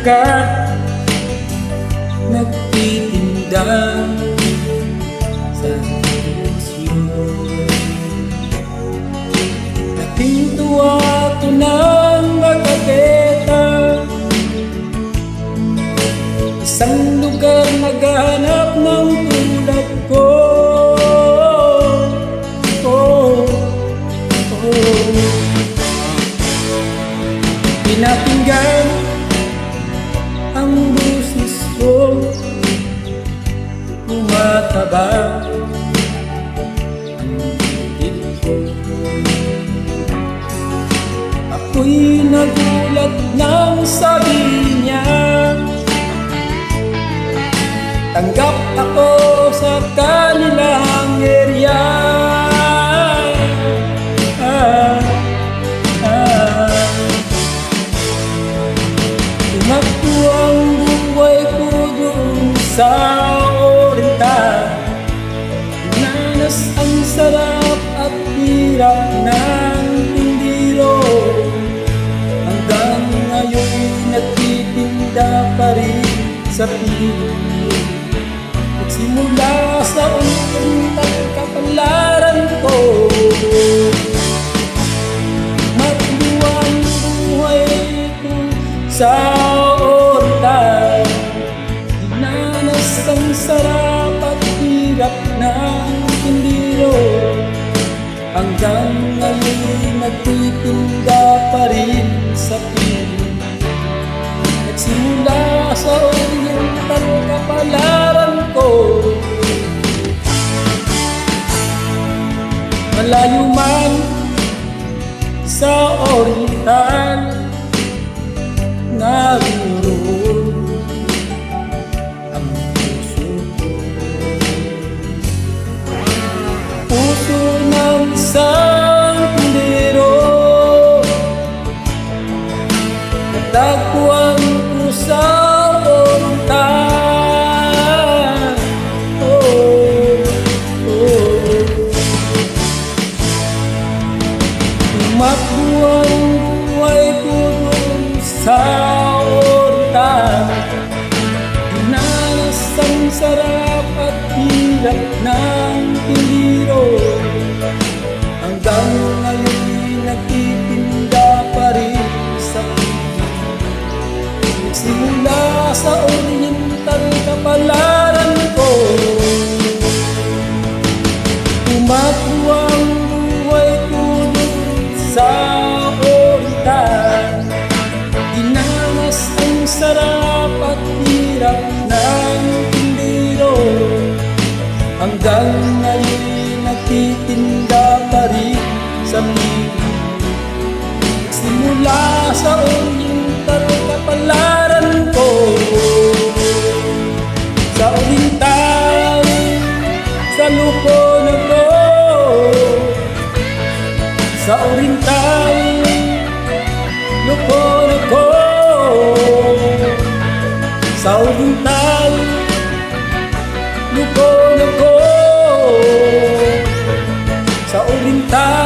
dagat nagtitinda sa ilusyon. Napintuwa ko ng makakita, isang lugar naghahanap ng tulad ko. Pinakinggan ang busis ko, tumataba ang dibdib ko. Ako'y nagulat nang sabi niya, tanggap ako sa kanilang area. Tumakbo ang buhay ko doon sa Oriental. Nanas ang sarap at hirap ng tindiro. Hanggang ngayon nagtitinda pa rin sa piling. Nagsimula sa Oriental kapalaran ko. Matluwang buhay ko sa Oriental. Dinanas ang sarap at hirap ng tindiro. Hanggang ngayon nagtitinda pa rin sa piling. Nagsimula sa Oriental kapalaran ko. Malayo man sa Oriental, naroon ang puso ko. Puso ng isang tindero, natagpuan ko sa Oriental. Tumakbo ang buhay ko doon sa Oriental. Dinanas ang sarap at hirap ng tindiro. Hanggang ngayon nagtitinda pa rin sa piling. Nagsimula sa Oriental kapalaran ko. Tumakbo ang buhay ko doon sa Oriental. Dinanas ang sarap at hirap ng tindiro. Hanggang ngayon nagtitinda pa rin sa piling. Nagsimula sa Oriental kapalaran ko. Sa Oriental, sa lupon ako. Sa Oriental, lupon ako. Sa Oriental, lupon ako. Sa Oriental,